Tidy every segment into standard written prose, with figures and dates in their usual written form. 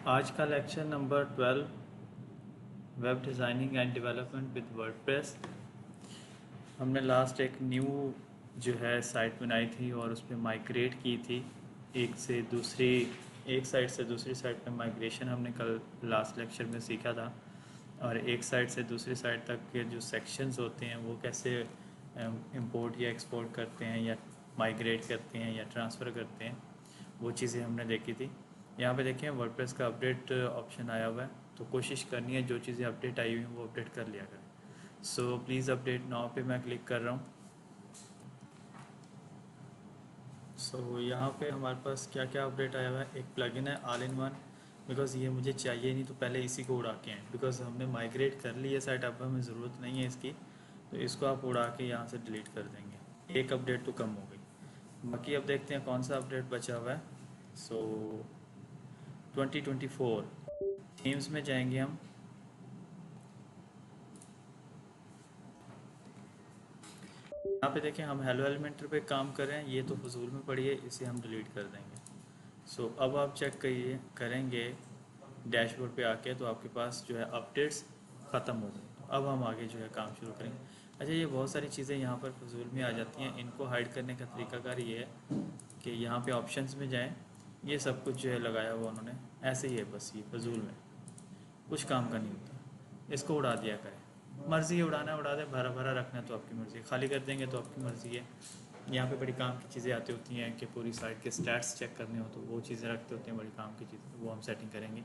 आज का lecture number 12 web designing and development with WordPress. हमने लास्ट एक न्यू जो है साइट बनाई थी और उस पर माइग्रेट की थी एक साइट से दूसरी साइट पे माइग्रेशन हमने कल लास्ट लेक्चर में सीखा था। और एक साइट से दूसरी साइट तक के जो सेक्शंस होते हैं वो कैसे इंपोर्ट या एक्सपोर्ट करते हैं या माइग्रेट करते हैं या ट्रांसफ़र करते हैं, वो चीज़ें हमने देखी थी। यहाँ पे देखें वर्डप्रेस का अपडेट ऑप्शन आया हुआ है, तो कोशिश करनी है जो चीज़ें अपडेट आई हुई हैं वो अपडेट कर लिया करें। सो प्लीज़ अपडेट नाउ पे मैं क्लिक कर रहा हूँ। सो यहाँ पे हमारे पास क्या क्या अपडेट आया हुआ है। एक प्लगइन है ऑल इन वन, बिकॉज़ ये मुझे चाहिए नहीं तो पहले इसी को उड़ा के हैं, बिकॉज़ हमने माइग्रेट कर ली है साइट, अब हमें ज़रूरत नहीं है इसकी, तो इसको आप उड़ा के यहाँ से डिलीट कर देंगे। एक अपडेट तो कम हो गई। बाकी अब देखते हैं कौन सा अपडेट बचा हुआ है। सो 2024 थीम्स में जाएंगे हम। यहाँ पे देखें हम हेलो एलिमेंटर पे काम कर रहे हैं, ये तो फजूल में पड़ी है, इसे हम डिलीट कर देंगे। सो अब आप चेक करेंगे डैशबोर्ड पे आके, तो आपके पास जो है अपडेट्स ख़त्म हो गए। तो अब हम आगे जो है काम शुरू करेंगे। अच्छा, ये बहुत सारी चीज़ें यहाँ पर फजूल में आ जाती हैं, इनको हाइड करने का तरीकाकार ये है कि यहाँ पे ऑप्शंस में जाएं। ये सब कुछ जो है लगाया हुआ उन्होंने ऐसे ही है, बस ये फजूल में कुछ काम का नहीं होता, इसको उड़ा दिया करें। मर्ज़ी है उड़ाना उड़ा दे, भरा भरा रखना है तो आपकी मर्ज़ी है, खाली कर देंगे तो आपकी मर्ज़ी है। यहाँ पे बड़ी काम की चीज़ें आती होती हैं कि पूरी साइट के स्टैट्स चेक करने हो, तो वो चीज़ें रखते होते हैं बड़ी काम की चीज़ें, वो हम सेटिंग करेंगे।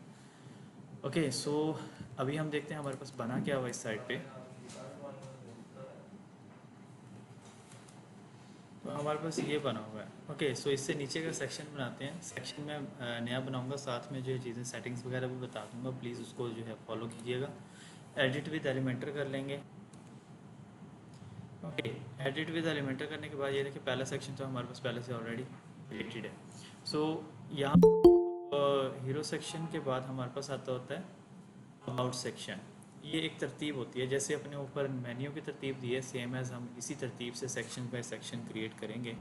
ओके, सो अभी हम देखते हैं हमारे पास बना क्या हुआ इस साइट पे। तो हमारे पास ये बना हुआ है। ओके, सो इससे नीचे का सेक्शन बनाते हैं। सेक्शन में नया बनाऊंगा, साथ में जो चीज़ें सेटिंग्स वगैरह भी बता दूंगा, प्लीज़ उसको जो है फॉलो कीजिएगा। एडिट विद एलिमेंटर कर लेंगे। ओके, एडिट विद एलिमेंटर करने के बाद ये देखिए पहला सेक्शन तो हमारे पास पहले से ऑलरेडी क्रिएटेड है। सो यहाँ हीरो सेक्शन के बाद हमारे पास आता होता है अबाउट सेक्शन। ये एक तरतीब होती है, जैसे अपने ऊपर मेन्यू की तरतीब दी है, सेम एज हम इसी तरतीब से सेक्शन बाय सेक्शन क्रिएट करेंगे।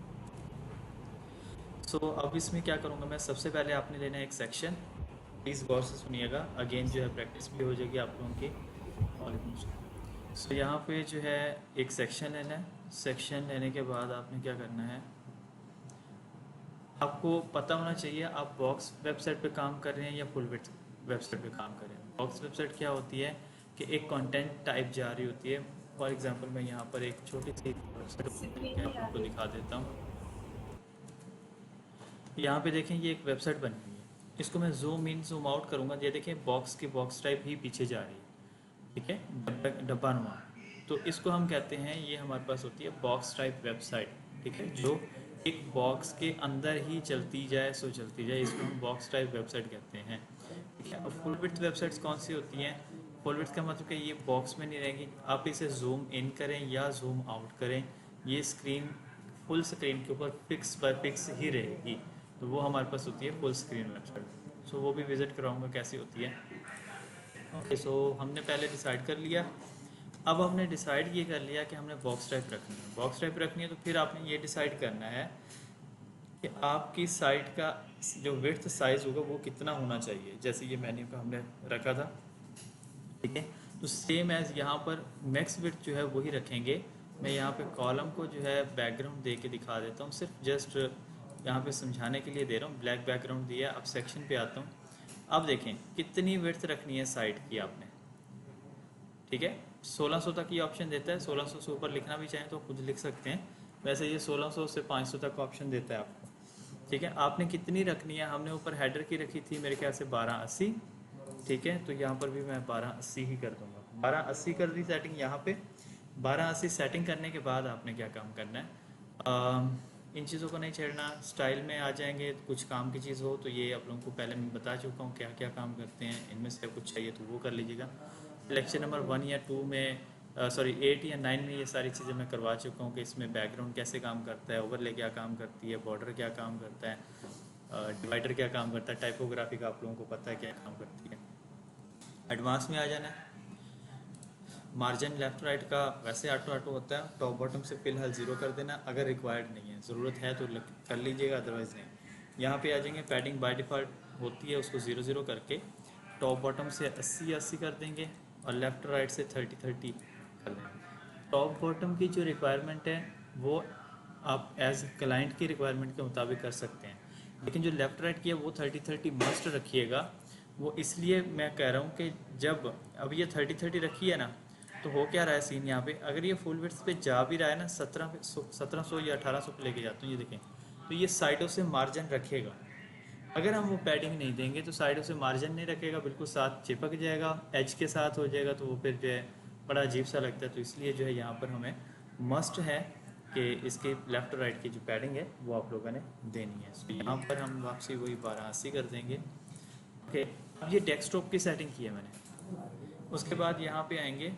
सो अब इसमें क्या करूँगा मैं, सबसे पहले आपने लेना है एक सेक्शन। प्लीज़ गौर से सुनिएगा, अगेन जो है प्रैक्टिस भी हो जाएगी आप लोगों की। सो यहाँ पे जो है एक सेक्शन लेना है। सेक्शन लेने के बाद आपने क्या करना है, आपको पता होना चाहिए आप बॉक्स वेबसाइट पे काम कर रहे हैं या फुल वेबसाइट पे काम कर रहे हैं। बॉक्स वेबसाइट क्या होती है कि एक कंटेंट टाइप जा रही होती है। फॉर एग्जांपल मैं यहाँ पर एक छोटी सी वेबसाइट आप लोगों को दिखा देता हूँ। यहाँ पे देखें ये एक वेबसाइट बनी हुई है, इसको मैं जूम इन जूम आउट करूँगा, ये देखें बॉक्स की बॉक्स टाइप ही पीछे जा रही है, ठीक है, डब्बा नुमा। तो इसको हम कहते हैं, ये हमारे पास होती है बॉक्स टाइप वेबसाइट, ठीक है, जो एक बॉक्स के अंदर ही चलती जाए सो चलती जाए, इसको हम बॉक्स टाइप वेबसाइट कहते हैं, ठीक है। अब फुल विड्थ वेबसाइट्स कौन सी होती हैं? फुल विड्थ का मतलब कि ये बॉक्स में नहीं रहेगी, आप इसे जूम इन करें या जूम आउट करें, ये स्क्रीन फुल स्क्रीन के ऊपर पिक्स बाय पिक्स ही रहेगी। तो वो हमारे पास होती है फुल स्क्रीन वेबसाइट। सो वो भी विज़िट कराऊंगा कैसी होती है। ओके, सो हमने पहले डिसाइड कर लिया। अब हमने डिसाइड ये कर लिया कि हमने बॉक्स टाइप रखनी है। बॉक्स टाइप रखनी है तो फिर आपने ये डिसाइड करना है कि आपकी साइट का जो विड्थ साइज़ होगा वो कितना होना चाहिए। जैसे ये मेन्यू का हमने रखा था, ठीक है, तो सेम एज यहाँ पर मैक्स विड्थ जो है वही रखेंगे। मैं यहाँ पे कॉलम को जो है बैकग्राउंड दे के दिखा देता हूँ, सिर्फ जस्ट यहाँ पे समझाने के लिए दे रहा हूँ। ब्लैक बैकग्राउंड दिया। अब सेक्शन पे आता हूँ। अब देखें कितनी विड्थ रखनी है साइट की आपने, ठीक है। 1600 तक ये ऑप्शन देता है, 1600 से ऊपर लिखना भी चाहें तो खुद लिख सकते हैं। वैसे ये 1600 से 500 तक ऑप्शन देता है आपको, ठीक है। आपने कितनी रखनी है, हमने ऊपर हेडर की रखी थी मेरे ख्याल से 1280, ठीक है, तो यहाँ पर भी मैं 1280 ही कर दूंगा। 1280 कर दी सेटिंग यहाँ पे। 1280 सेटिंग करने के बाद आपने क्या काम करना है, इन चीज़ों को नहीं छेड़ना। स्टाइल में आ जाएंगे, कुछ काम की चीज़ हो तो ये आप लोगों को पहले मैं बता चुका हूँ क्या क्या काम करते हैं, इनमें से कुछ चाहिए तो वो कर लीजिएगा। लेक्चर नंबर 1 या 2 में, सॉरी 8 या 9 में ये सारी चीज़ें मैं करवा चुका हूँ कि इसमें बैकग्राउंड कैसे काम करता है, ओवरले क्या काम करती है, बॉर्डर क्या काम करता है, डिवाइडर क्या काम करता है, टाइपोग्राफी का आप लोगों को पता है क्या काम करती है। एडवांस में आ जाना है। मार्जिन लेफ़्ट राइट का वैसे ऑटो ऑटो होता है, टॉप बॉटम से फ़िलहाल ज़ीरो कर देना, अगर रिक्वायर्ड नहीं है, ज़रूरत है तो कर लीजिएगा, अदरवाइज़ नहीं। यहाँ पे आ जाएंगे, पैडिंग बाय डिफ़ॉल्ट होती है उसको 0 0 करके टॉप बॉटम से 80 80 कर देंगे और लेफ़्ट राइट से 30 30 कर देंगे। टॉप बॉटम की जो रिक्वायरमेंट है वो आप एज क्लाइंट की रिक्वायरमेंट के मुताबिक कर सकते हैं, लेकिन जो लेफ़्ट राइट की है वो 30 30 मस्ट रखिएगा। वो इसलिए मैं कह रहा हूँ कि जब अब ये 30 30 रखी है ना, तो हो क्या रहा है सीन यहाँ पे, अगर ये फुल विड्थ पे जा भी रहा है ना 1700 या 1800 पे लेके जाते हैं, ये देखें, तो ये साइडों से मार्जिन रखेगा। अगर हम वो पैडिंग नहीं देंगे तो साइडों से मार्जिन नहीं रखेगा, बिल्कुल साथ चिपक जाएगा, एज के साथ हो जाएगा, तो वो फिर जो है बड़ा अजीब सा लगता है। तो इसलिए जो है यहाँ पर हमें मस्ट है कि इसके लेफ़्ट और राइट की जो पैडिंग है वो आप लोगों ने देनी है। तो यहाँ पर हम वापसी वही 1280 कर देंगे। ओके, अब ये डेस्कटॉप की सेटिंग की है मैंने। उसके बाद यहाँ पे आएंगे,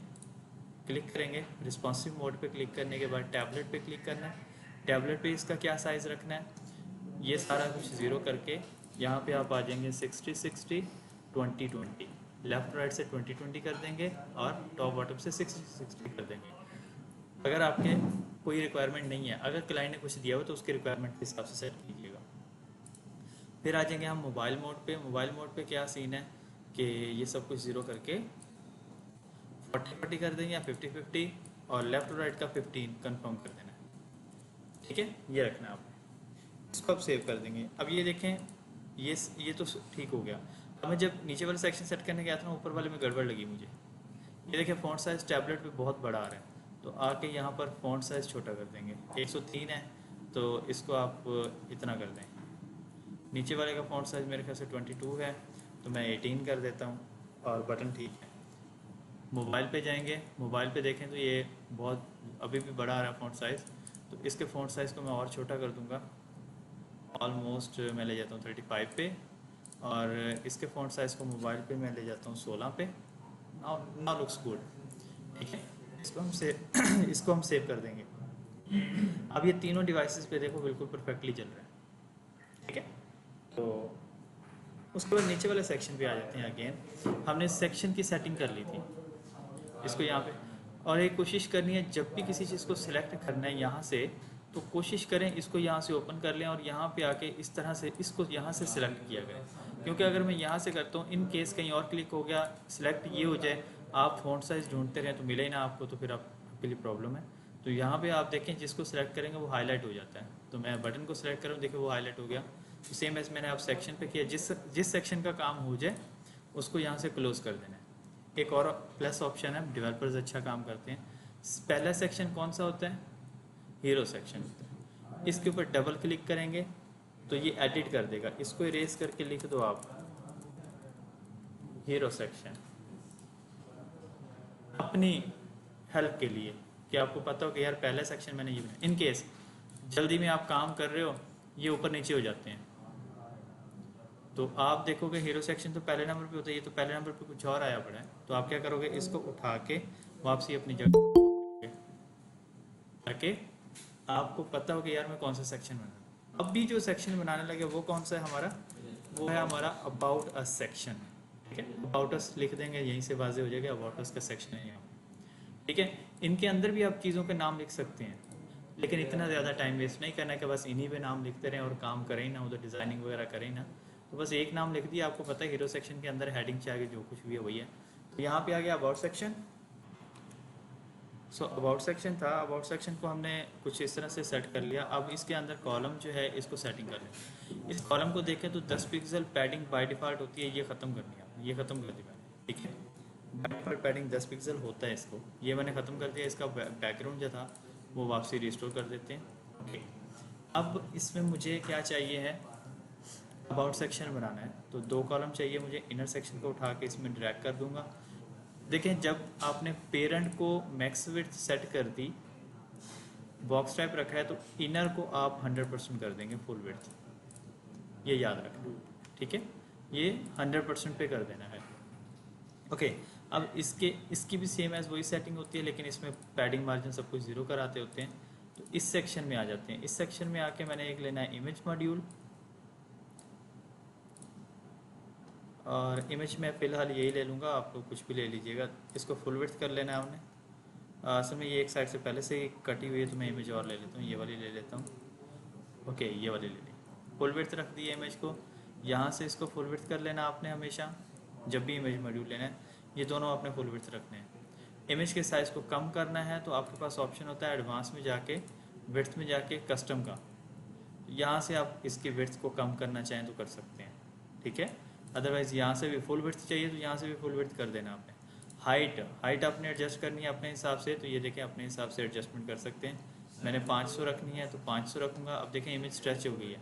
क्लिक करेंगे, रिस्पॉन्सिव मोड पे क्लिक करने के बाद टैबलेट पे क्लिक करना है। टैबलेट पे इसका क्या साइज़ रखना है, ये सारा कुछ ज़ीरो करके यहाँ पे आप आ जाएंगे 60 60 20 20, लेफ़्ट राइट से 20 20 कर देंगे और टॉप बॉटम से 60 60 कर देंगे। अगर आपके कोई रिक्वायरमेंट नहीं है, अगर क्लाइंट ने कुछ दिया हो तो उसके रिक्वायरमेंट के हिसाब से सेट कीजिएगा। फिर आ जाएंगे हम मोबाइल मोड पे। मोबाइल मोड पे क्या सीन है कि ये सब कुछ ज़ीरो करके 40 40 कर देंगे या 50 50 और लेफ़्ट और राइट का 15 कंफर्म कर देना है। ठीक है, ये रखना है आपने। इसको अब सेव कर देंगे। अब ये देखें, ये तो ठीक हो गया। अब मैं जब नीचे वाला सेक्शन सेट करने गया था ना, ऊपर वाले में गड़बड़ लगी मुझे। ये देखें फ़ॉन्ट साइज़ टैबलेट पे बहुत बड़ा आ रहा है, तो आके यहाँ पर फ़ॉन्ट साइज़ छोटा कर देंगे। 103 है तो इसको आप इतना कर दें। नीचे वाले का फ़ॉन्ट साइज़ मेरे ख्याल से 22 है, तो मैं 18 कर देता हूँ और बटन ठीक है। मोबाइल पे जाएंगे, मोबाइल पे देखें तो ये बहुत अभी भी बड़ा आ रहा है फ़ॉन्ट साइज़, तो इसके फ़ॉन्ट साइज़ को मैं और छोटा कर दूँगा। ऑलमोस्ट मैं ले जाता हूँ 35 पे और इसके फ़ॉन्ट साइज़ को मोबाइल पे मैं ले जाता हूँ 16 पे। Now looks good. ठीक है, इसको हम सेव कर देंगे। अब ये तीनों डिवाइसेस पे देखो बिल्कुल परफेक्टली चल रहा है। ठीक है, तो उसके बाद नीचे वाले सेक्शन पे आ जाते हैं। अगेन हमने सेक्शन की सेटिंग कर ली थी, इसको यहाँ पे, और एक कोशिश करनी है जब भी किसी चीज़ को सिलेक्ट करना है यहाँ से, तो कोशिश करें इसको यहाँ से ओपन कर लें और यहाँ पे आके इस तरह से इसको यहाँ से सिलेक्ट किया गया। क्योंकि अगर मैं यहाँ से करता हूँ, इन केस कहीं और क्लिक हो गया, सिलेक्ट ये हो जाए, आप फ़ॉन्ट साइज़ ढूंढते रहें तो मिले ही ना आपको, तो फिर आपके लिए प्रॉब्लम है। तो यहाँ पे आप देखें जिसको सिलेक्ट करेंगे वो हाईलाइट हो जाता है। तो मैं बटन को सिलेक्ट करूँ, देखिए वो हाईलाइट हो गया। तो सेम एज मैंने आप सेक्शन पे किया, जिस सेक्शन का काम हो जाए उसको यहाँ से क्लोज़ कर देना है। एक और प्लस ऑप्शन है, डेवलपर्स अच्छा काम करते हैं। पहला सेक्शन कौन सा होता है, हीरो सेक्शन होता है। इसके ऊपर डबल क्लिक करेंगे तो ये एडिट कर देगा, इसको इरेज करके लिख दो आप हीरो सेक्शन, अपनी हेल्प के लिए कि आपको पता हो कि यार पहला सेक्शन मैंने ये बनाया। इन केस जल्दी में आप काम कर रहे हो, ये ऊपर नीचे हो जाते हैं, तो आप देखोगे हीरो सेक्शन तो पहले नंबर पे होता है, ये तो पहले नंबर पे कुछ और आया पड़ा है। तो आप क्या करोगे, इसको उठा के वापसी अपनी जगह ताकि आपको पता हो कि यार मैं कौन सा सेक्शन बना रहा हूँ। अब भी जो सेक्शन बनाने लगे वो कौन सा है हमारा, वो है हमारा अबाउट अस सेक्शन। ठीक है, अबाउट अस लिख देंगे, यहीं से वाजे हो जाएगा अबाउट अस का सेक्शन है यहाँ। ठीक है, इनके अंदर भी आप चीज़ों के नाम लिख सकते हैं, लेकिन इतना ज़्यादा टाइम वेस्ट नहीं करना है कि बस इन्हीं पे नाम लिखते रहें और काम करें ही ना, उधर डिज़ाइनिंग वगैरह करें ही ना। तो बस एक नाम लिख दिया, आपको पता है हीरो सेक्शन के अंदर हेडिंग से आगे जो कुछ भी है वही है। तो यहाँ पे आ गया about section. So about section था, अबाउट सेक्शन को हमने कुछ इस तरह से सेट कर लिया। अब इसके अंदर कॉलम जो है इसको सेटिंग कर लें। इस कॉलम को देखें तो 10 पिक्सल पैडिंग बाय डिफ़ॉल्ट होती है, ये ख़त्म करनी है, ये ख़त्म कर दी मैंने। ठीक है, बाय डिफ़ॉल्ट पैडिंग 10 पिक्सल होता है, इसको ये मैंने ख़त्म कर दिया। इसका बैकग्राउंड जो था वो वापसी रिस्टोर कर देते हैं। ओके, अब इसमें मुझे क्या चाहिए है, अबाउट सेक्शन बनाना है, तो 2 कॉलम चाहिए मुझे। इनर सेक्शन को उठा के इसमें ड्रैग कर दूंगा। देखें जब आपने पेरेंट को मैक्स विड्थ सेट कर दी, बॉक्स टाइप रखा है, तो इनर को आप 100% कर देंगे फुल विड्थ, ये याद रखना। ठीक है, ये 100% पे कर देना है। ओके, अब इसकी भी सेम एज वही सेटिंग होती है, लेकिन इसमें पैडिंग मार्जिन सब कुछ 0 कराते होते हैं। तो इस सेक्शन में आ जाते हैं। इस सेक्शन में आके मैंने एक लेना है इमेज मॉड्यूल, और इमेज में फ़िलहाल यही ले लूँगा, आप लोग कुछ भी ले लीजिएगा। इसको फुल विड्थ कर लेना है हमने। असल में ये एक साइड से पहले से ही कटी हुई है, तो मैं इमेज और ले लेता हूँ, ये वाली ले लेता हूँ। ओके, ये वाली ले ली। फुल विड्थ रख दी है इमेज को। यहाँ से इसको फुल विड्थ कर लेना आपने हमेशा, जब भी इमेज मॉड्यूल लेना है ये दोनों आपने फुल विड्थ रखने हैं। इमेज के साइज़ को कम करना है तो आपके पास ऑप्शन होता है एडवांस में जाके, विड्थ में जाके कस्टम का, यहाँ से आप इसकी विड्थ को कम करना चाहें तो कर सकते हैं, ठीक है। अदरवाइज़ यहाँ से भी फुल विड्थ चाहिए तो यहाँ से भी फुल विड्थ कर देना आपने। हाइट आपने एडजस्ट करनी है अपने हिसाब से, तो ये देखें अपने हिसाब से एडजस्टमेंट कर सकते हैं। मैंने 500 रखनी है तो 500 रखूँगा। अब देखें इमेज स्ट्रेच हो गई है,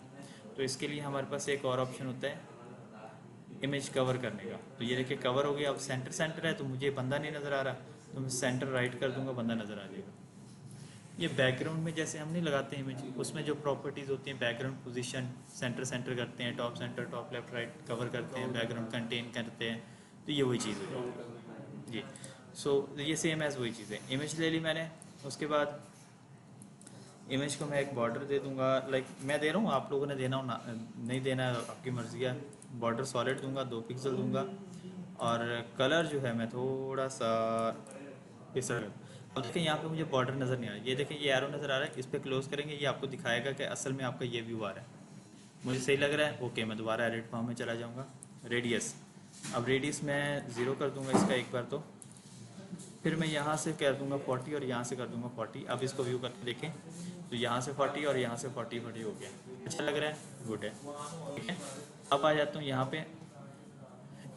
तो इसके लिए हमारे पास एक और ऑप्शन होता है इमेज कवर करने का। तो ये देखिए कवर हो गया। अब सेंटर है तो मुझे बंदा नहीं नज़र आ रहा, तो मैं सेंटर राइट कर दूंगा, बंदा नज़र आ जाएगा। ये बैकग्राउंड में जैसे हम नहीं लगाते इमेज, उसमें जो प्रॉपर्टीज़ होती हैं बैकग्राउंड पोजीशन, सेंटर करते हैं, top centre, top left right cover करते हैं, बैकग्राउंड कंटेन करते हैं, तो ये वही चीज़ हो जाती है जी। सो ये सेम एज़ वही चीज़ है। इमेज ले ली मैंने, उसके बाद इमेज को मैं एक बॉर्डर दे दूंगा, लाइक मैं दे रहा हूँ, आप लोगों ने देना हो ना नहीं देना आपकी मर्ज़ी है। बॉर्डर सॉलिड दूंगा, 2 पिक्सल दूंगा, और कलर जो है मैं थोड़ा सा इस तरह। अब देखिए यहाँ पे मुझे बॉर्डर नज़र नहीं आ रहा, ये देखिए ये एरो नज़र आ रहा है, इस पर क्लोज करेंगे ये आपको दिखाएगा कि असल में आपका ये व्यू आ रहा है। मुझे सही लग रहा है, ओके मैं दोबारा एडिट फॉर्म में चला जाऊँगा। रेडियस, अब रेडियस मैं 0 कर दूँगा इसका एक बार, तो फिर मैं यहाँ से कर दूँगा 40 और यहाँ से कर दूँगा 40। अब इसको व्यू करके देखें तो यहाँ से 40 और यहाँ से 40 हो गया। अच्छा लग रहा है, गुड है, ठीक है। अब आ जाता हूँ यहाँ पे,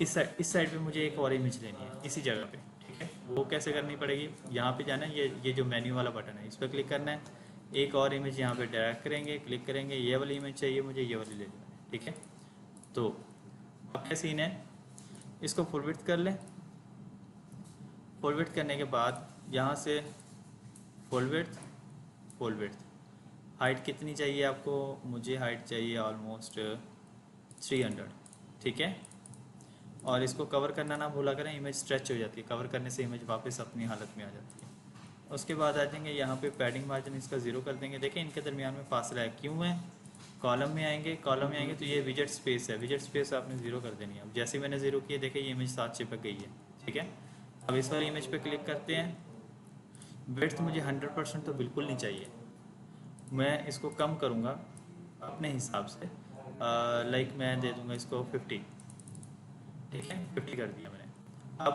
इस साइड पे मुझे एक और इमेज लेनी है इसी जगह पे, ठीक है। वो कैसे करनी पड़ेगी, यहाँ पे जाना है, ये जो मेन्यू वाला बटन है इस पर क्लिक करना है, एक और इमेज यहाँ पे ड्रैग करेंगे, क्लिक करेंगे, ये वाली इमेज चाहिए मुझे, ये वाली ले लेना है, ठीक है। तो अब क्या सीन है, इसको फुल विड्थ कर लें। फुल विड्थ करने के बाद यहाँ से फुल विड्थ, हाइट कितनी चाहिए आपको, मुझे हाइट चाहिए ऑलमोस्ट 300, ठीक है। और इसको कवर करना ना भूला करें, इमेज स्ट्रेच हो जाती है, कवर करने से इमेज वापस अपनी हालत में आ जाती है। उसके बाद आ जाएंगे यहाँ पे पैडिंग मार्जिन इसका 0 कर देंगे। देखें इनके दरमियान में फासला है, क्यों है, कॉलम में आएंगे तो ये विजेट स्पेस है, विजेट स्पेस आपने 0 कर देनी है। अब जैसे मैंने 0 किया देखें ये इमेज साथ चिपक गई है, ठीक है। अब इस वाली इमेज पे क्लिक करते हैं। विड्थ मुझे 100% तो बिल्कुल नहीं चाहिए, मैं इसको कम करूँगा अपने हिसाब से, लाइक मैं दे दूँगा इसको 50, ठीक है, 50 कर दिया मैंने।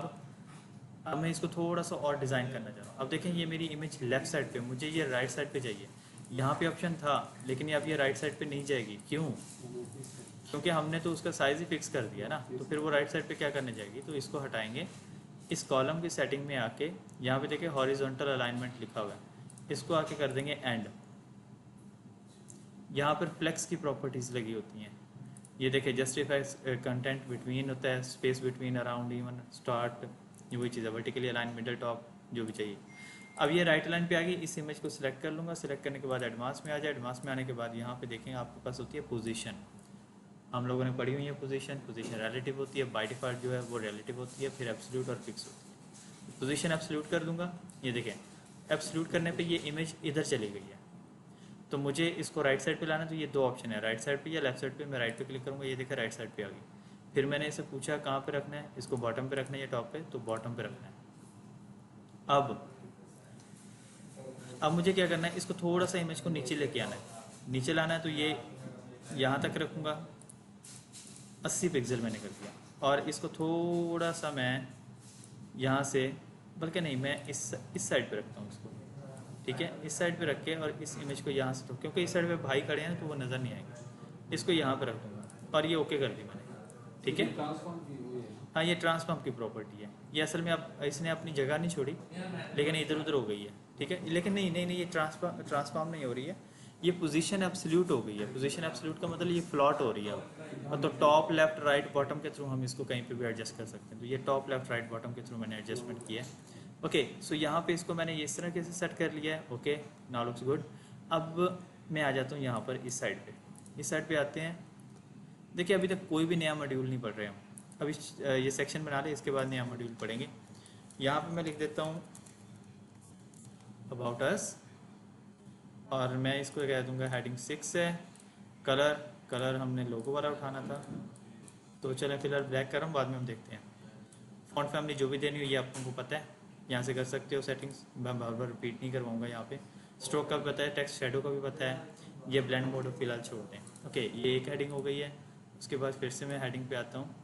अब मैं इसको थोड़ा सा और डिज़ाइन करना चाह रहा हूँ। अब देखें ये मेरी इमेज लेफ़्ट साइड पे, मुझे ये राइट साइड पे चाहिए। यहाँ पे ऑप्शन था लेकिन अब ये राइट साइड पे नहीं जाएगी, क्यों, क्योंकि हमने तो उसका साइज़ ही फिक्स कर दिया ना, तो फिर वो राइट साइड पे क्या करने जाएगी। तो इसको हटाएंगे, इस कॉलम की सेटिंग में आके यहाँ पे देखिए हॉरिजॉन्टल अलाइनमेंट लिखा हुआ है, इसको आके कर देंगे एंड। यहाँ पर फ्लेक्स की प्रॉपर्टीज़ लगी होती हैं, ये देखिए जस्टिफाइज कंटेंट बिटवीन होता है, space between, around, even, start, ये वही चीज़ है, वर्टिकली अलाइन, मिडल, टॉप, जो भी चाहिए। अब ये राइट लाइन पे आ गई, इस इमेज को सिलेक्ट कर लूँगा, सिलेक्ट करने के बाद एडवांस में आ जाए। एडवांस में आने के बाद यहाँ पे देखें आपके पास होती है पोजीशन, हम लोगों ने पढ़ी हुई है पोजीशन रिलेटिव होती है, बाय डिफ़ॉल्ट जो है वो रिलेटिव होती है, फिर एब्सोल्यूट और फिक्स होती है। पोजीशन एब्सोल्यूट कर दूँगा, ये देखें एब्सोल्यूट करने पर ये इमेज इधर चली गई है, तो मुझे इसको राइट साइड पे लाना है, तो ये 2 ऑप्शन है, राइट साइड पे या लेफ्ट साइड पे। मैं राइट पे क्लिक करूँगा, ये देखिए राइट साइड पे आ गई। फिर मैंने इसे पूछा कहाँ पे रखना है, इसको बॉटम पे रखना है या टॉप पे, तो बॉटम पे रखना है। अब मुझे क्या करना है, इसको थोड़ा सा इमेज को नीचे लेके आना है, नीचे लाना है, तो ये यहाँ तक रखूँगा, 80 पिक्सल मैंने कर दिया। और इसको थोड़ा सा मैं यहाँ से, बल्कि नहीं, मैं इस साइड पे रखता हूँ इसको, ठीक है, इस साइड पे रख के, और इस इमेज को यहाँ से, तो क्योंकि इस साइड पे भाई खड़े हैं तो वो नज़र नहीं आएंगे, इसको यहाँ पे रख दूँगा और ये ओके कर दी मैंने, ठीक है। हाँ ये ट्रांसफॉर्म की प्रॉपर्टी है, ये असल में अब इसने अपनी जगह नहीं छोड़ी लेकिन इधर उधर हो गई है, ठीक है। लेकिन नहीं, ये ट्रांसफॉर्म नहीं हो रही है, ये पोजीशन एब्सोल्यूट हो गई है। पोजीशन एब्सोल्यूट का मतलब ये फ्लॉट हो रही है अब, तो टॉप लेफ्ट राइट बॉटम के थ्रू हम इसको कहीं पे भी एडजस्ट कर सकते हैं। तो ये टॉप लेफ्ट राइट बॉटम के थ्रू मैंने एडजस्टमेंट किया है, ओके। सो यहाँ पे इसको मैंने इस तरह से सेट कर लिया है, ओके, नाउ लुक्स गुड। अब मैं आ जाता हूँ यहाँ पर इस साइड पे आते हैं। देखिए अभी तक कोई भी नया मॉड्यूल नहीं पढ़ रहे हम, अभी ये सेक्शन बना ले, इसके बाद नया मॉड्यूल पढ़ेंगे। यहाँ पे मैं लिख देता हूँ अबाउट अस, और मैं इसको कह दूँगा हेडिंग 6 है। कलर हमने लोगो वाला उठाना था, तो चलो फिलहाल ब्लैक कर रहा हूँ, बाद में हम देखते हैं। फॉन्ट फैमिली जो भी देनी हो ये आपको पता है, यहाँ से कर सकते हो सेटिंग्स, मैं बार बार रिपीट नहीं करवाऊँगा। यहाँ पे स्ट्रोक का भी पता है, टेक्स्ट शेडो का भी पता है, ये ब्लेंड मोड फिलहाल छोड़ दें। ओके, ये एक हेडिंग हो गई है। उसके बाद फिर से मैं हेडिंग पे आता हूँ।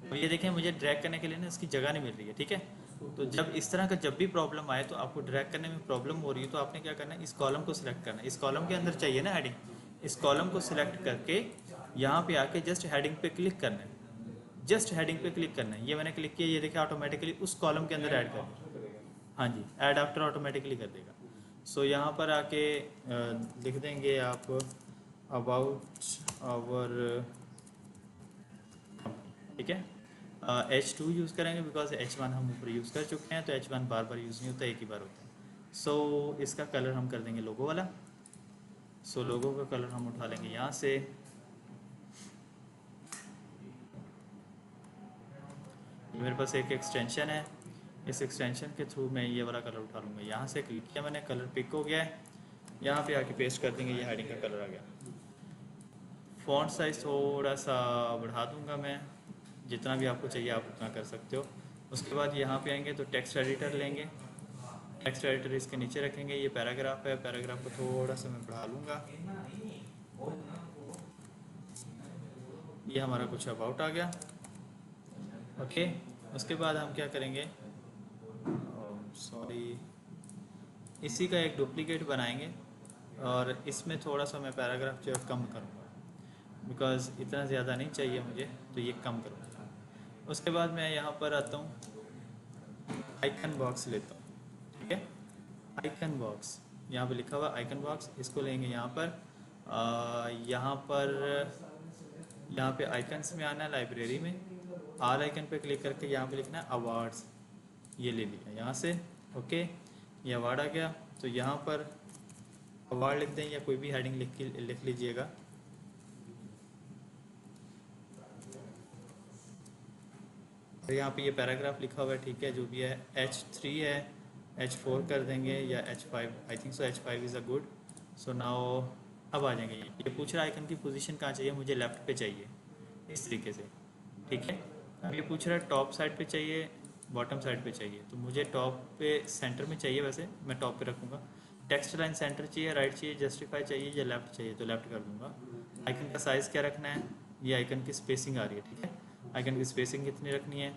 अब ये देखें, मुझे ड्रैग करने के लिए ना इसकी जगह नहीं मिल रही है, ठीक है। तो जब इस तरह का जब भी प्रॉब्लम आए, तो आपको ड्रैग करने में प्रॉब्लम हो रही है, तो आपने क्या करना है, इस कॉलम को सिलेक्ट करना है। इस कॉलम के अंदर चाहिए ना हेडिंग, इस कॉलम को सिलेक्ट करके यहाँ पे आके जस्ट हेडिंग पे क्लिक करना है। जस्ट हेडिंग पे क्लिक करना है। ये मैंने क्लिक किया, ये देखिए ऑटोमेटिकली उस कॉलम के अंदर ऐड कर देगा। हाँ जी, ऐड आफ्टर ऑटोमेटिकली कर देगा। सो यहाँ पर आके लिख देंगे आप अबाउट आवर, ठीक है। H2 यूज़ करेंगे बिकॉज H1 हम ऊपर यूज़ कर चुके हैं, तो H1 बार बार यूज़ नहीं होता, एक ही बार होता है। सो इसका कलर हम कर देंगे लोगो वाला। सो लोगो का कलर हम उठा लेंगे यहाँ से। मेरे पास एक एक्सटेंशन है, इस एक्सटेंशन के थ्रू मैं ये वाला कलर उठा लूँगा। यहाँ से क्लिक किया मैंने, कलर पिक हो गया है। यहाँ पे आके पेस्ट कर देंगे, ये हेडिंग का कलर आ गया। फ़ॉन्ट साइज़ थोड़ा सा बढ़ा दूँगा मैं, जितना भी आपको चाहिए आप उतना कर सकते हो। उसके बाद यहाँ पे आएंगे तो टेक्स्ट एडिटर लेंगे। टेक्स्ट एडिटर इसके नीचे रखेंगे। ये पैराग्राफ है, पैराग्राफ को थोड़ा सा मैं बढ़ा लूँगा। ये हमारा कुछ अबाउट आ गया। ओके, उसके बाद हम क्या करेंगे, सॉरी, इसी का एक डुप्लीकेट बनाएंगे और इसमें थोड़ा सा मैं पैराग्राफ जो है कम करूँगा, बिकॉज़ इतना ज़्यादा नहीं चाहिए मुझे, तो ये कम करूँगा। उसके बाद मैं यहाँ पर आता हूँ, आइकन बॉक्स लेता हूँ, ठीक है। आइकन बॉक्स यहाँ पे लिखा हुआ आइकन बॉक्स, इसको लेंगे यहाँ पर। यहाँ पे आइकन्स में आना है, लाइब्रेरी में आल आइकन पे क्लिक करके यहाँ पे लिखना है अवार्ड्स। ये ले लिया यहाँ से। ओके, ये अवार्ड आ गया, तो यहाँ पर अवार्ड लिख दें या कोई भी हेडिंग लिख लीजिएगा। और यहाँ पे ये पैराग्राफ लिखा हुआ है, ठीक है, जो भी है। H3 है, H4 कर देंगे या H5, I think so H5 is a good. So now अब आ जाएंगे। ये पूछ रहा है आइकन की पोजीशन कहाँ चाहिए, मुझे लेफ़्ट पे चाहिए, इस तरीके से, ठीक है। अब ये पूछ रहा है टॉप साइड पे चाहिए, बॉटम साइड पे चाहिए, तो मुझे टॉप पे सेंटर में चाहिए, वैसे मैं टॉप पे रखूँगा। टेक्स्ट लाइन सेंटर चाहिए, राइट चाहिए, जस्टिफाई चाहिए या लेफ़्ट चाहिए, तो लेफ़्ट कर दूँगा। आइकन का साइज़ क्या रखना है, ये आइकन की स्पेसिंग आ रही है, ठीक है। आइकन की स्पेसिंग कितनी रखनी है,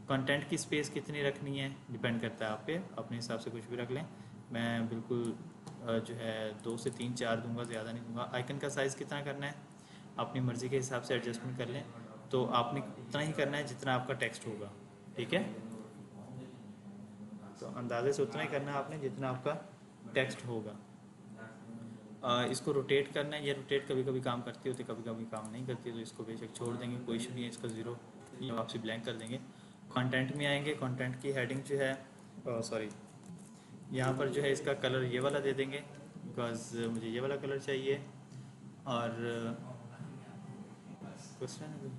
कंटेंट की स्पेस कितनी रखनी है, डिपेंड करता है आप पे, अपने हिसाब से कुछ भी रख लें। मैं बिल्कुल जो है 2 से 3 4 दूंगा, ज़्यादा नहीं दूंगा। आइकन का साइज़ कितना करना है, अपनी मर्ज़ी के हिसाब से एडजस्टमेंट कर लें। तो आपने उतना ही करना है जितना आपका टेक्स्ट होगा, ठीक है। तो अंदाजे से उतना ही करना है आपने जितना आपका टेक्स्ट होगा। इसको रोटेट करना है। ये रोटेट कभी कभी काम करती होती, कभी कभी काम नहीं करती, तो इसको बेशक छोड़ देंगे, कोई इशू नहीं है। इसका 0 ये वापसी ब्लैंक कर देंगे। कंटेंट में आएंगे, कंटेंट की हेडिंग जो है, सॉरी, यहाँ पर जो है इसका कलर ये वाला दे देंगे, बिकॉज मुझे ये वाला कलर चाहिए। और क्वेश्चन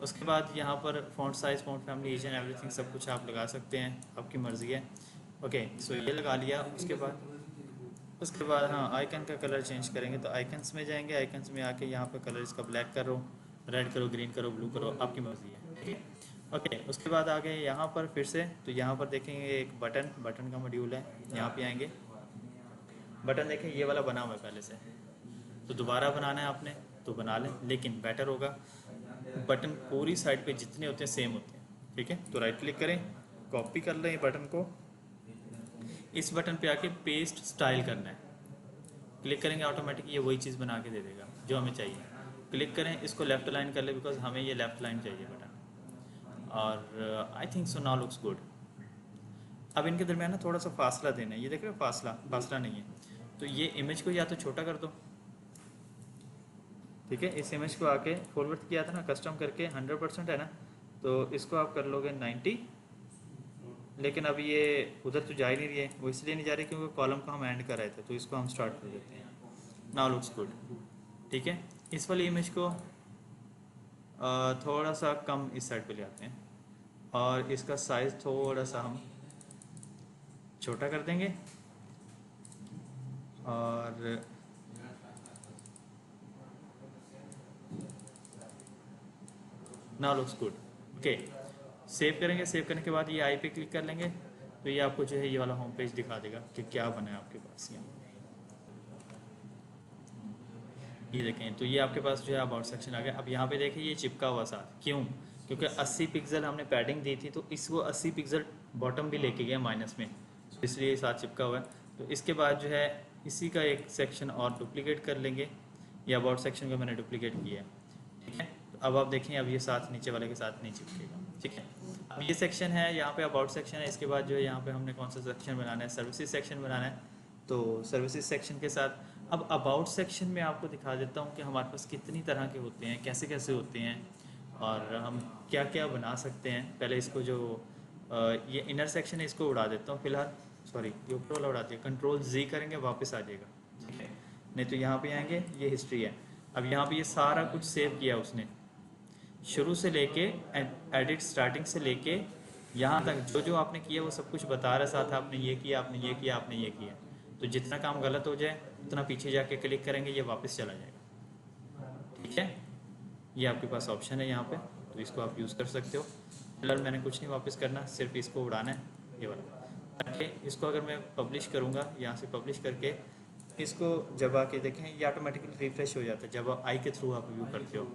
उसके बाद यहाँ पर font size, font family, each and everything सब कुछ आप लगा सकते हैं, आपकी मर्ज़ी है। ओके, सो ये लगा लिया। उसके बाद हाँ, आइकन का कलर चेंज करेंगे, तो आइकन्स में जाएंगे। आइकन्स में आके यहाँ पर कलर इसका ब्लैक करो, रेड करो, ग्रीन करो, ब्लू करो, आपकी मर्ज़ी है, ठीक है। ओके, उसके बाद आगे यहाँ पर फिर से, तो यहाँ पर देखेंगे एक बटन का मॉड्यूल है, यहाँ पे आएंगे। बटन देखें ये वाला बना हुआ है पहले से, तो दोबारा बनाना है आपने तो बना लें, लेकिन बेटर होगा बटन पूरी साइड पे जितने होते हैं सेम होते हैं, ठीक है। तो राइट क्लिक करें, कॉपी कर लें बटन को, इस बटन पे आके पेस्ट स्टाइल करना है। क्लिक करेंगे, ऑटोमेटिक ये वही चीज़ बना के दे देगा जो हमें चाहिए। क्लिक करें, इसको लेफ्ट अलाइन कर ले, बिकॉज हमें ये लेफ्ट लाइन चाहिए बटन। और I think so now looks good. अब इनके दरमियान ना थोड़ा सा फासला देना है, ये देख रहे हो, फासला नहीं है, तो ये इमेज को या तो छोटा कर दो, ठीक है। इस इमेज को आके फॉरवर्ड किया था ना कस्टम करके, 100% है ना, तो इसको आप कर लोगे 90। लेकिन अब ये उधर तो जा ही नहीं रही है, वो इसलिए नहीं जा रही क्योंकि कॉलम को हम एंड कर रहे थे, तो इसको हम स्टार्ट कर देते हैं। नाउ लुक्स गुड, ठीक है। इस वाली इमेज को थोड़ा सा कम इस साइड पे ले आते हैं, और इसका साइज़ थोड़ा सा हम छोटा कर देंगे। और now looks good, okay. Save करेंगे, सेव करने के बाद ये आई पे क्लिक कर लेंगे, तो ये आपको जो है ये वाला होम पेज दिखा देगा कि क्या बना है आपके पास यहाँ। ये देखें, तो ये आपके पास जो है अबाउट सेक्शन आ गया। अब यहाँ पे देखिए ये चिपका हुआ साथ, क्यों? क्योंकि 80 पिक्सल हमने पैडिंग दी थी, तो इसको 80 पिक्सल बॉटम भी लेके गया माइनस में, तो इसलिए ये साथ चिपका हुआ है। तो इसके बाद जो है इसी का एक सेक्शन और डुप्लीकेट कर लेंगे। ये अबाउट सेक्शन को मैंने डुप्लीकेट किया है, ठीक है। तो अब आप देखें, अब ये साथ नीचे वाले के साथ नहीं चिपकेगा, ठीक है। अब ये सेक्शन है, यहाँ पे अबाउट सेक्शन है। इसके बाद जो है यहाँ पे हमने कौन सा सेक्शन बनाना है? सर्विसेज सेक्शन बनाना है। तो सर्विसेज सेक्शन के साथ अब अबाउट सेक्शन में आपको दिखा देता हूँ कि हमारे पास कितनी तरह के होते हैं, कैसे कैसे होते हैं, और हम क्या क्या बना सकते हैं। पहले इसको जो ये इनर सेक्शन है इसको उड़ा देता हूँ फिलहाल, सॉरी ये ऊपर वाला उड़ा दिया। कंट्रोल जी करेंगे वापस आ जाएगा, ठीक है। नहीं तो यहाँ पे आएंगे, ये हिस्ट्री है। अब यहाँ पे ये सारा कुछ सेव किया उसने, शुरू से लेके एडिट स्टार्टिंग से लेके यहाँ तक जो जो आपने किया वो सब कुछ बता रहा साथ, आपने ये किया, आपने ये किया, आपने ये किया। तो जितना काम गलत हो जाए उतना पीछे जाके क्लिक करेंगे, ये वापस चला जाएगा, ठीक है। ये आपके पास ऑप्शन है यहाँ पे, तो इसको आप यूज़ कर सकते हो। फिलहाल मैंने कुछ नहीं वापस करना, सिर्फ इसको उड़ाना है, ये वाला। ताकि इसको अगर मैं पब्लिश करूँगा, यहाँ से पब्लिश करके इसको जब आके देखें, ये ऑटोमेटिकली रिफ्रेश हो जाता है जब आप आई के थ्रू आप व्यू करते हो।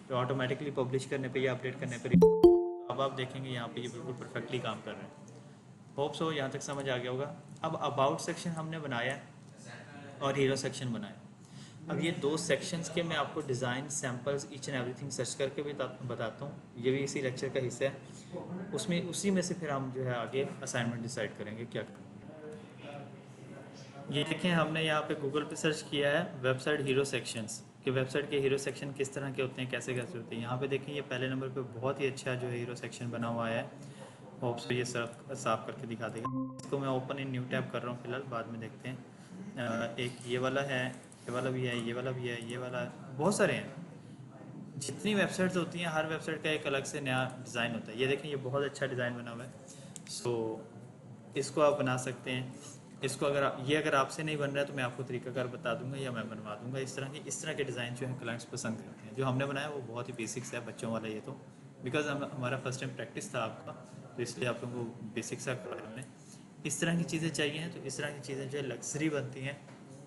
तो ऑटोमेटिकली पब्लिश करने पे या अपडेट करने पे अब आप देखेंगे यहाँ पे ये बिल्कुल परफेक्टली काम कर रहे हैं। होप सो यहाँ तक समझ आ गया होगा। अब अबाउट सेक्शन हमने बनाया और हीरो सेक्शन बनाया। अब ये दो सेक्शंस के मैं आपको design samples each and everything search करके भी बताता हूँ। ये भी इसी लेक्चर का हिस्सा है, उसमें उसी में से फिर हम जो है आगे असाइनमेंट डिसाइड करेंगे क्या करेंगे। ये देखें, हमने यहाँ पे गूगल पे सर्च किया है वेबसाइट हीरो सेक्शंस, कि वेबसाइट के हीरो सेक्शन किस तरह के होते हैं, कैसे कैसे होते हैं। यहाँ पे देखें, ये पहले नंबर पे बहुत ही अच्छा जो है हीरो सेक्शन बना हुआ है। होप से ये साफ करके दिखा देगा। इसको मैं ओपन इन न्यू टैब कर रहा हूँ फिलहाल, बाद में देखते हैं। एक ये वाला है, ये वाला भी है, ये वाला भी है, ये वाला, बहुत सारे हैं। जितनी वेबसाइट्स होती हैं हर वेबसाइट का एक अलग से नया डिज़ाइन होता है। ये देखें, ये बहुत अच्छा डिज़ाइन बना हुआ है। सो इसको आप बना सकते हैं। इसको अगर आपसे नहीं बन रहा है तो मैं आपको तरीकाकार बता दूंगा या मैं बनवा दूंगा। इस तरह के डिज़ाइन जो है क्लाइंट्स पसंद करते हैं। जो हमने बनाया वो बहुत ही बेसिक्स है, बच्चों वाला ये तो, बिकॉज हमारा फर्स्ट टाइम प्रैक्टिस था आपका, तो इसलिए आप लोगों को बेसिक सा करवाया हमने। इस तरह की चीज़ें चाहिए हैं तो इस तरह की चीज़ें जो है लग्जरी बनती हैं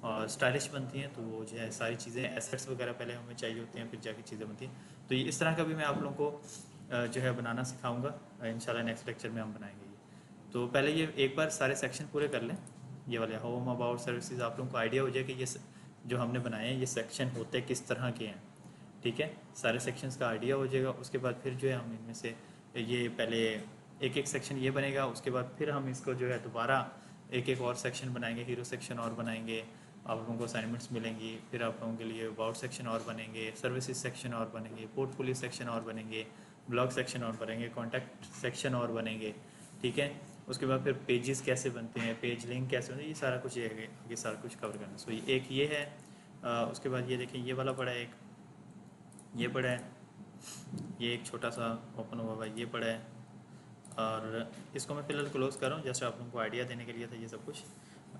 और स्टाइलिश बनती हैं। तो वो जो है सारी चीज़ें, एसेट्स वगैरह पहले हमें चाहिए होती हैं, फिर जाके चीज़ें बनती हैं। तो ये इस तरह का भी मैं आप लोगों को जो है बनाना सिखाऊंगा इंशाल्लाह। नेक्स्ट लेक्चर में हम बनाएंगे ये। तो पहले ये एक बार सारे सेक्शन पूरे कर लें, ये वाले होम, अबाउट, सर्विसेज। आप लोगों को आइडिया हो जाए कि ये जो हमने बनाए हैं ये सेक्शन होते किस तरह के हैं, ठीक है। सारे सेक्शंस का आइडिया हो जाएगा। उसके बाद फिर जो है हम इनमें से ये पहले एक एक सेक्शन ये बनेगा, उसके बाद फिर हम इसको जो है दोबारा एक एक और सेक्शन बनाएंगे, हीरो सेक्शन और बनाएंगे। आप लोगों को असाइनमेंट्स मिलेंगी, फिर आप लोगों के लिए अबाउट सेक्शन और बनेंगे, सर्विसेज सेक्शन और बनेंगे, पोर्टफोलियो सेक्शन और बनेंगे, ब्लॉग सेक्शन और बनेंगे, कॉन्टैक्ट सेक्शन और बनेंगे, ठीक है। उसके बाद फिर पेजेस कैसे बनते हैं, पेज लिंक कैसे बनते हैं, ये सारा कुछ ये सारा कुछ कवर करना। सो एक ये है। उसके बाद ये देखें, ये वाला पड़ा है, एक ये पड़ा है, ये एक छोटा सा ओपन हुआ हुआ है, ये पड़ा है। और इसको मैं फिलहाल क्लोज कर रहा हूँ, जैसे आप लोगों को आइडिया देने के लिए था ये सब कुछ।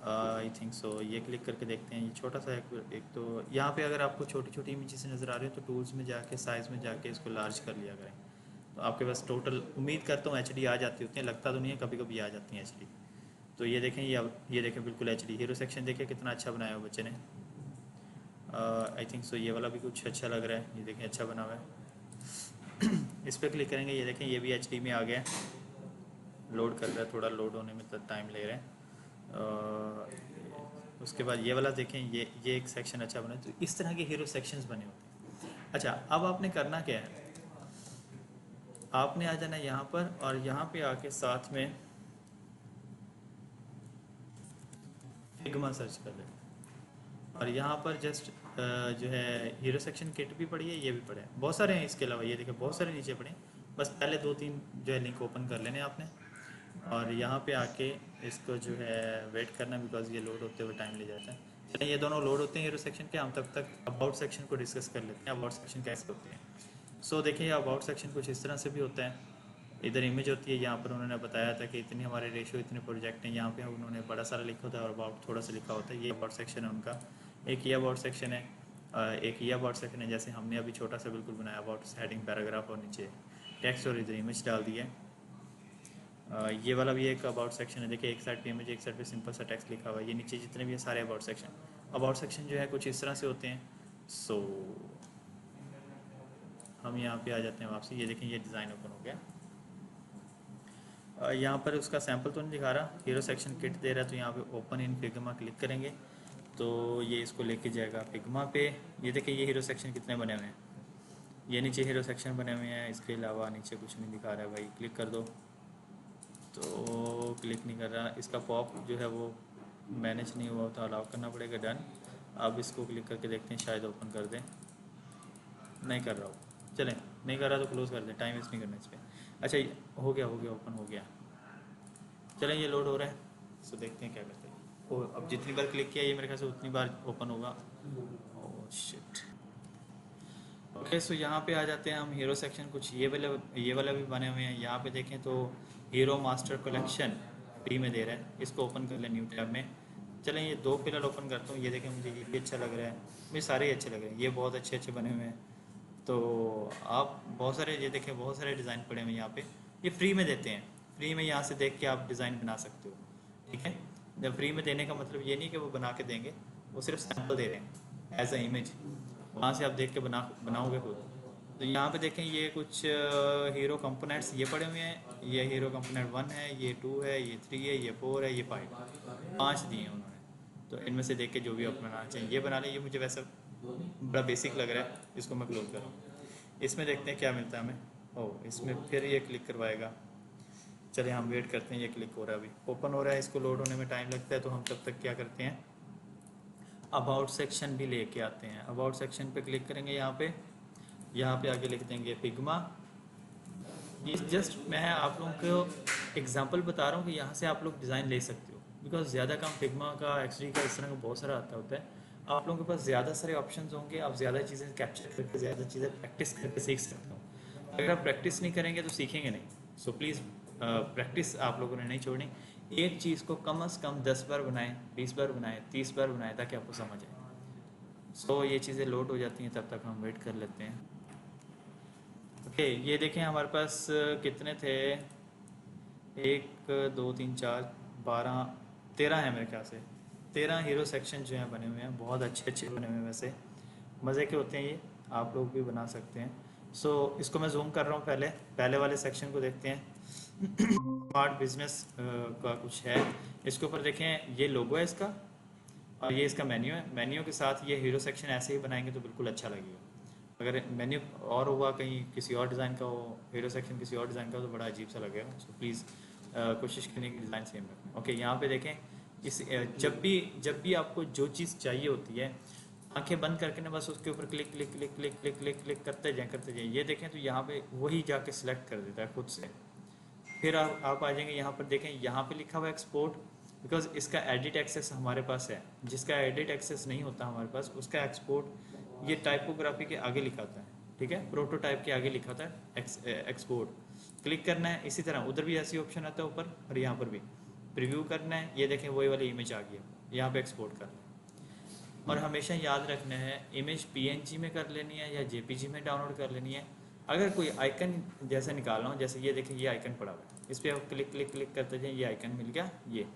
आई थिंक सो ये क्लिक करके देखते हैं। ये छोटा सा एक तो यहाँ पे अगर आपको छोटी छोटी इमेजेस नज़र आ रही हो तो टूल्स में जाके साइज़ में जाके इसको लार्ज कर लिया करें। तो आपके पास टोटल, उम्मीद करता हूँ HD आ जाती होती हैं, लगता तो नहीं है, कभी कभी आ जाती हैं HD। तो ये देखें, ये देखें बिल्कुल HD। हीरो सेक्शन देखिए कितना अच्छा बनाया हो बच्चे ने। आई थिंक सो ये वाला भी कुछ अच्छा लग रहा है, ये देखें अच्छा बना हुआ है। इस पर क्लिक करेंगे, ये देखें ये भी HD में आ गया है। लोड कर रहा है, थोड़ा लोड होने में तो टाइम ले रहा है। उसके बाद ये वाला देखें, ये एक सेक्शन अच्छा बना है। तो इस तरह के हीरो सेक्शंस बने होते हैं। अच्छा, अब आपने करना क्या है, आपने आ जाना यहाँ पर और यहाँ पे आके साथ में फिग्मा सर्च कर लें। और यहाँ पर जस्ट जो है हीरो सेक्शन किट भी पड़ी है, ये भी पड़े हैं, बहुत सारे हैं इसके अलावा। ये देखें बहुत सारे नीचे पड़े हैं, बस पहले 2-3 जो है लिंक ओपन कर लेने आपने। और यहाँ पे आके इसको जो है वेट करना, बिकॉज ये लोड होते हुए टाइम ले जाता है। चलिए ये दोनों लोड होते हैं हीरो सेक्शन के, हम तब तक अबाउट सेक्शन को डिस्कस कर लेते हैं। अबाउट सेक्शन कैसे होते हैं। सो देखिए, अबाउट सेक्शन कुछ इस तरह से भी होता है। इधर इमेज होती है, यहाँ पर उन्होंने बताया था कि इतने हमारे रेशियो, इतने प्रोजेक्ट हैं। यहाँ पे उन्होंने बड़ा सारा लिखा होता है और अबाउट थोड़ा सा लिखा होता है। ये अबाउट सेक्शन है उनका। एक ये अबाउट सेक्शन है, एक ये अबाउट सेक्शन है, जैसे हमने अभी छोटा सा बिल्कुल बनाया, अबाउट हेडिंग, पैराग्राफ और नीचे टेक्स्ट और इधर इमेज डाल दी है। ये वाला भी एक अबाउट सेक्शन है। देखिए एक साइड पे इमेज, एक साइड पे सिंपल सा टेक्स्ट लिखा हुआ है। ये नीचे जितने भी हैं सारे अबाउट सेक्शन जो है कुछ इस तरह से होते हैं। सो हम यहाँ पे आ जाते हैं वापसी। ये देखें ये डिज़ाइन ओपन हो गया। यहाँ पर उसका सैंपल तो नहीं दिखा रहा, हीरो सेक्शन किट दे रहा है, तो यहाँ पे ओपन इन फिग्मा क्लिक करेंगे तो ये इसको लेके जाएगा फिग्मा पे। ये देखिए ये हीरो सेक्शन कितने बने हुए हैं, ये नीचे हीरो सेक्शन बने हुए हैं, इसके अलावा नीचे कुछ नहीं दिखा रहा है भाई। क्लिक कर दो तो क्लिक नहीं कर रहा। इसका पॉप जो है वो मैनेज नहीं हुआ तो अलाउ करना पड़ेगा, डन। अब इसको क्लिक करके देखते हैं शायद ओपन कर दें, नहीं कर रहा हो, चलें नहीं कर रहा तो क्लोज़ कर दें, टाइम वेस्ट नहीं करना इस पर। अच्छा हो गया ओपन हो गया। चलें ये लोड हो रहा है, सो देखते हैं क्या करते हैं। ओ अब जितनी बार क्लिक किया ये मेरे ख्याल से उतनी बार ओपन होगा। Oh shit. ओके सो यहाँ पे आ जाते हैं हम हीरो सेक्शन। कुछ ये वाला भी बने हुए हैं। यहाँ पे देखें तो हीरो मास्टर कलेक्शन फ्री में दे रहा है, इसको ओपन कर लें न्यू टैब में। चलें ये 2 पिलर ओपन करता हूँ। ये देखें मुझे ये भी अच्छा लग रहा है, मुझे सारे ही अच्छे लग रहे हैं, ये बहुत अच्छे बने हुए हैं। तो आप बहुत सारे ये देखें बहुत सारे डिज़ाइन पड़े हुए हैं यहाँ पे, ये फ्री में देते हैं। फ्री में यहाँ से देख के आप डिज़ाइन बना सकते हो, ठीक है। जब फ्री में देने का मतलब ये नहीं कि वो बना के देंगे, वो सिर्फ सैम्पल दे रहे हैं एज अ इमेज, वहाँ से आप देख के बनाओगे खुद। तो यहाँ पे देखें ये कुछ हीरो कंपोनेंट्स ये पड़े हुए हैं। ये हीरो कंपोनेंट 1 है, ये 2 है, ये 3 है, ये 4 है, ये 5 दिए हैं उन्होंने। तो इनमें से देख के जो भी आप बनाना चाहिए ये बना लें। ये मुझे वैसे बड़ा बेसिक लग रहा है, इसको मैं क्लोज कर रहा हूँ। इसमें देखते हैं क्या मिलता है हमें। ओह इसमें फिर ये क्लिक करवाएगा। चलिए हम वेट करते हैं, ये क्लिक हो रहा है, अभी ओपन हो रहा है, इसको लोड होने में टाइम लगता है। तो हम तब तक क्या करते हैं, अबाउट सेक्शन भी लेके आते हैं। अबाउट सेक्शन पे क्लिक करेंगे, यहाँ पे आगे लिख देंगे फिग्मा। ये जस्ट मैं आप लोगों को एग्जांपल बता रहा हूँ कि यहाँ से आप लोग डिज़ाइन ले सकते हो, बिकॉज ज़्यादा काम फिग्मा का एक्सडी का इस तरह का बहुत सारा आता होता है। आप लोगों के पास ज़्यादा सारे ऑप्शंस होंगे, आप ज़्यादा चीज़ें कैप्चर करके ज़्यादा चीज़ें प्रैक्टिस करके सीख सकते हो। अगर आप प्रैक्टिस नहीं करेंगे तो सीखेंगे नहीं। सो प्लीज़ प्रैक्टिस आप लोगों ने नहीं छोड़नी। एक चीज़ को कम से कम 10 बार बनाएं, 20 बार बनाएं, 30 बार बनाएं, ताकि आपको समझ आए। सो ये चीज़ें लोड हो जाती हैं, तब तक हम वेट कर लेते हैं। ओके ये देखें हमारे पास कितने थे, 1 2 3 4 12 13 है मेरे ख्याल से। 13 हीरो सेक्शन जो हैं बने हुए हैं, बहुत अच्छे बने हुए हैं। वैसे मज़े के होते हैं ये, आप लोग भी बना सकते हैं। सो इसको मैं जूम कर रहा हूँ, पहले वाले सेक्शन को देखते हैं। स्मार्ट बिजनेस का कुछ है, इसके ऊपर देखें ये लोगो है इसका, और ये इसका मेन्यू है। मेन्यू के साथ ये हीरो सेक्शन ऐसे ही बनाएंगे तो बिल्कुल अच्छा लगेगा। अगर मेन्यू और हुआ कहीं किसी और डिज़ाइन का हो, हीरो सेक्शन किसी और डिज़ाइन का, तो बड़ा अजीब सा लगेगा। सो प्लीज़ कोशिश करने की डिज़ाइन सेम रखें। ओके यहाँ पे देखें इस जब भी आपको जो चीज़ चाहिए होती है, आंखें बंद करके ना बस उसके ऊपर click click click click click click click करते जाएं। ये देखें तो यहाँ पे वही जाके सिलेक्ट कर देता है खुद से। फिर आप आ जाएंगे यहाँ पर, देखें यहाँ पे लिखा हुआ है एक्सपोर्ट, बिकॉज इसका एडिट एक्सेस हमारे पास है। जिसका एडिट एक्सेस नहीं होता हमारे पास, उसका एक्सपोर्ट ये टाइपोग्राफी के आगे लिखा होता है, ठीक है, प्रोटोटाइप के आगे लिखा होता है एक्सपोर्ट। क्लिक करना है। इसी तरह उधर भी ऐसी ऑप्शन आता है ऊपर, और यहाँ पर भी प्रीव्यू करना है। ये देखें वही वाली इमेज आ गई है, यहाँ पे एक्सपोर्ट करना है। और हमेशा याद रखना है इमेज पीएनजी में कर लेनी है या जेपीजी में डाउनलोड कर लेनी है। अगर कोई आइकन जैसे निकालना हो, जैसे ये देखिए ये आइकन पड़ा हुआ है, इस पर आप क्लिक क्लिक क्लिक करते जाए, ये आइकन मिल गया। ये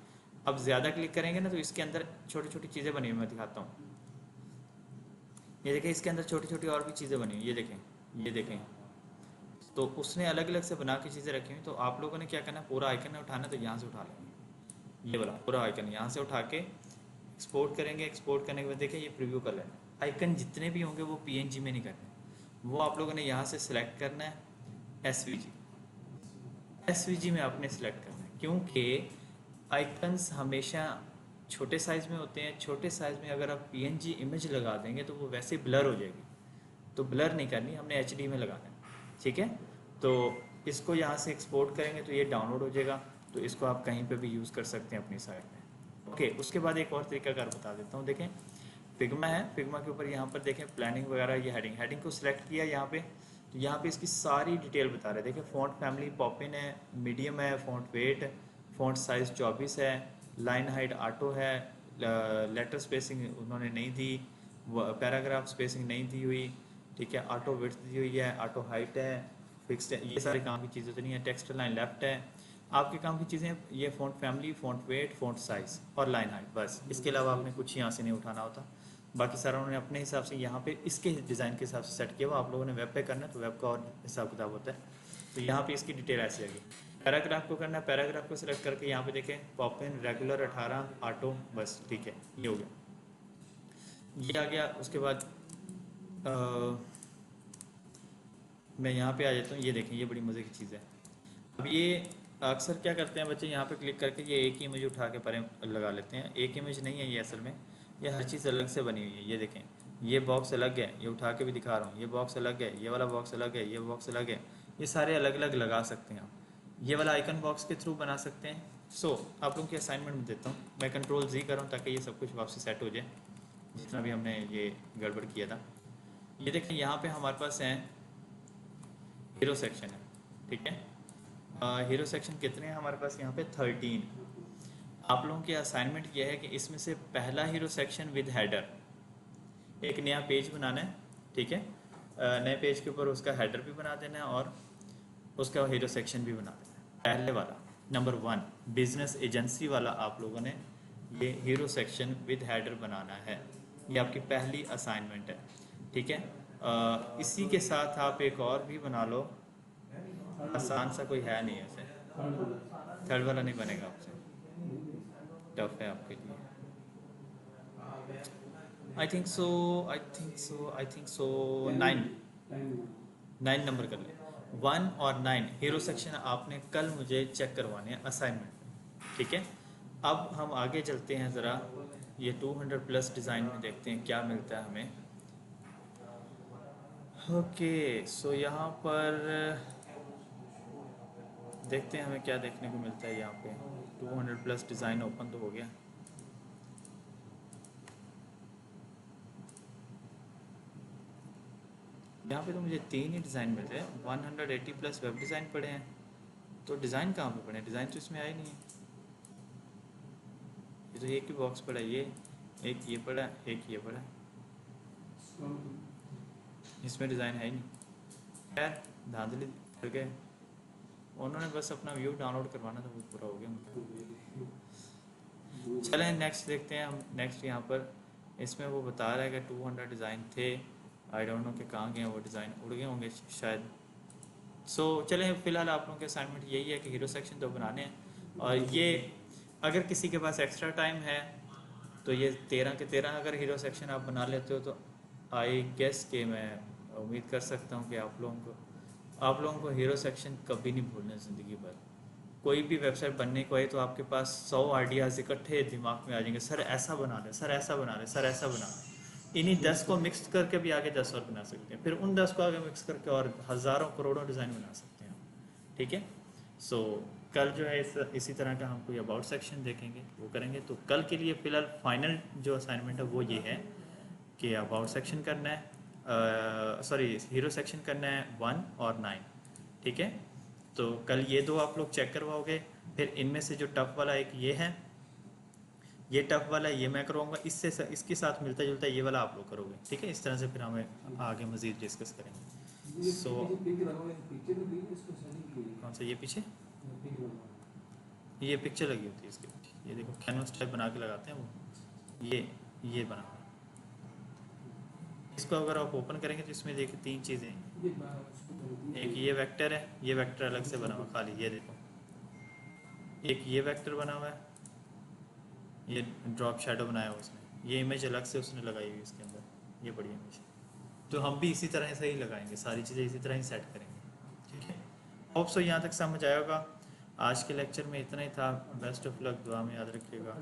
अब ज़्यादा क्लिक करेंगे ना तो इसके अंदर छोटी छोटी चीज़ें बनी हुई, मैं दिखाता हूँ। ये देखें इसके अंदर छोटी छोटी और भी चीज़ें बनी हुई, ये देखें। तो उसने अलग अलग से बना के चीज़ें रखी हुई। तो आप लोगों ने क्या करना है, पूरा आइकन उठाना है तो यहाँ से उठा लेंगे, ये वाला पूरा आइकन यहाँ से उठा के एक्सपोर्ट करेंगे। एक्सपोर्ट करने के बाद देखिए ये प्रीव्यू कर लेना। आइकन जितने भी होंगे वो पीएनजी में नहीं करने, वो आप लोगों ने यहाँ से सिलेक्ट करना है एसवीजी में आपने सिलेक्ट करना है, क्योंकि आइकन्स हमेशा छोटे साइज़ में होते हैं। छोटे साइज़ में अगर आप पीएनजी इमेज लगा देंगे तो वो वैसे ब्लर हो जाएगी, तो ब्लर नहीं करनी, हमने एचडी में लगाना है, ठीक है। तो इसको यहाँ से एक्सपोर्ट करेंगे तो ये डाउनलोड हो जाएगा। तो इसको आप कहीं पे भी यूज़ कर सकते हैं अपनी साइट में। ओके उसके बाद एक और तरीकाकार बता देता हूँ। देखें फिग्मा है, फिग्मा के ऊपर यहाँ पर देखें प्लानिंग वगैरह, ये हेडिंग को सिलेक्ट किया यहाँ पे, तो यहाँ पे इसकी सारी डिटेल बता रहे हैं। देखिए फ़ॉन्ट फैमिली पॉपिन है, मीडियम है, फ़ॉन्ट वेट, फ़ॉन्ट साइज़ 24 है, लाइन हाइट ऑटो है, लेटर स्पेसिंग उन्होंने नहीं दी, पैराग्राफ स्पेसिंग नहीं दी हुई, ठीक है, ऑटो विड्थ दी हुई है, ऑटो हाइट है, फिक्स्ड है। ये सारे काम की चीज़ें तो नहीं है। टेक्स्ट लाइन लेफ्ट है। आपके काम की चीज़ें ये font family, font weight, font size और लाइन हाइट, बस। इसके अलावा आपने कुछ यहाँ से नहीं उठाना होता। बाकी सारा उन्होंने अपने हिसाब से यहाँ पे इसके डिज़ाइन के हिसाब से सेट किया हुआ। आप लोगों ने वेब पे करना है तो वेब का और हिसाब किताब होता है। तो यहाँ पे इसकी डिटेल ऐसी आएगी। पैराग्राफ को करना है, पैराग्राफ को सिलेक्ट करके यहाँ पे देखें पॉप इन रेगुलर 18 ऑटो, बस ठीक है, ये हो गया, ये आ गया। उसके बाद मैं यहाँ पे आ जाता हूँ। ये देखें, ये बड़ी मज़े की चीज़ है। अब ये अक्सर क्या करते हैं बच्चे, यहाँ पे क्लिक करके ये एक ही इमेज उठा के परे लगा लेते हैं। एक इमेज नहीं है ये, असल में ये हर चीज़ अलग से बनी हुई है। ये देखें, ये बॉक्स अलग है, ये उठा के भी दिखा रहा हूँ, ये बॉक्स अलग है, ये वाला बॉक्स अलग है, ये बॉक्स अलग है, ये सारे अलग अलग लगा सकते हैं आप। ये वाला आइकन बॉक्स के थ्रू बना सकते हैं। आप लोगों की असाइनमेंट में देता हूँ, मैं कंट्रोल Z कर रहा हूँ ताकि ये सब कुछ वापसी सेट हो जाए जितना भी हमने ये गड़बड़ किया था। ये देखें, यहाँ पे हमारे पास है हीरो सेक्शन है, ठीक है। हीरो सेक्शन कितने हैं हमारे पास यहाँ पे? 13। आप लोगों की असाइनमेंट यह है कि इसमें से पहला हीरो सेक्शन विद हेडर, एक नया पेज बनाना है, ठीक है। नए पेज के ऊपर उसका हेडर भी बना देना है और उसका हीरो सेक्शन भी बना देना है। पहले वाला नंबर 1 बिजनेस एजेंसी वाला आप लोगों ने ये हीरो सेक्शन विद हेडर बनाना है। ये आपकी पहली असाइनमेंट है, ठीक है। इसी के साथ आप एक और भी बना लो, आसान सा कोई है नहीं ऐसे। थर्ड वाला नहीं बनेगा आपसे, टफ है आपके लिए। आई थिंक सो 9 नंबर कर ले। 1 और 9 हीरो सेक्शन आपने कल मुझे चेक करवाने हैं असाइनमेंट में, ठीक है। अब हम आगे चलते हैं ज़रा, ये 200 प्लस डिज़ाइन में देखते हैं क्या मिलता है हमें। ओके, सो यहाँ पर देखते हैं हमें क्या देखने को मिलता है। यहाँ पे 200 प्लस डिज़ाइन ओपन तो हो गया। यहाँ पे तो मुझे 3 ही डिज़ाइन मिल रहे हैं। 180 प्लस वेब डिज़ाइन पड़े हैं, तो डिज़ाइन कहाँ पे पड़े हैं? डिज़ाइन तो इसमें आए नहीं है। ये तो एक ही बॉक्स पड़ा है, ये एक ये पड़ा है, एक ये पड़ा है, इसमें डिज़ाइन है ही नहीं। खैर धांधली कर गए, उन्होंने बस अपना व्यू डाउनलोड करवाना था, वो पूरा हो गया। चलें नेक्स्ट देखते हैं हम। नेक्स्ट यहाँ पर इसमें वो बता रहा है कि 200 डिज़ाइन थे। आई डोंट नो कि कहाँ गए वो डिज़ाइन, उड़ गए होंगे शायद। चलें फ़िलहाल आप लोगों के असाइनमेंट यही है कि हीरो सेक्शन तो बनाने हैं। और ये अगर किसी के पास एक्स्ट्रा टाइम है तो ये 13 के 13 अगर हीरो सेक्शन आप बना लेते हो तो आई गेस कि मैं उम्मीद कर सकता हूँ कि आप लोगों को हीरो सेक्शन कभी नहीं भूलना ज़िंदगी भर। कोई भी वेबसाइट बनने को है तो आपके पास 100 आइडियाज़ इकट्ठे दिमाग में आ जाएंगे, सर ऐसा बना लें, सर ऐसा बना लें, सर ऐसा बना लें। इन्हीं 10 को मिक्स करके भी आगे 10 और बना सकते हैं, फिर उन 10 को आगे मिक्स करके और हज़ारों करोड़ों डिज़ाइन बना सकते हैं, ठीक है। कल जो है इसी तरह का हम कोई अबाउट सेक्शन देखेंगे, वो करेंगे। तो कल के लिए फ़िलहाल फाइनल जो असाइनमेंट है वो ये है कि अबाउट सेक्शन करना है, हीरो सेक्शन करना है 1 और 9, ठीक है। तो कल ये 2 आप लोग चेक करवाओगे। फिर इनमें से जो टफ वाला एक ये है, ये टफ वाला ये मैं करवाऊंगा, इसके साथ मिलता जुलता ये वाला आप लोग करोगे, ठीक है। इस तरह से फिर हमें आगे मज़ीद डिस्कस करेंगे। कौन सा ये पीछे? ये पिक्चर लगी होती है इसके पीछे, ये देखो कैनवस टाइप बना के लगाते हैं वो, ये बना हुआ है। इसको अगर आप ओपन करेंगे तो इसमें देखिए 3 चीज़ें, एक ये वेक्टर है, ये वेक्टर अलग से बना हुआ खाली, ये देखो एक ये वेक्टर बना हुआ है, ये ड्रॉप शेडो बनाया हुआ उसने, ये इमेज अलग से उसने लगाई हुई इसके अंदर, ये बड़ी इमेज। तो हम भी इसी तरह से ही लगाएंगे, सारी चीज़ें इसी तरह ही सेट करेंगे, ठीक है। होप सो यहाँ तक समझ आया होगा। आज के लेक्चर में इतना ही था। बेस्ट ऑफ लक, दुआ में याद रखिएगा।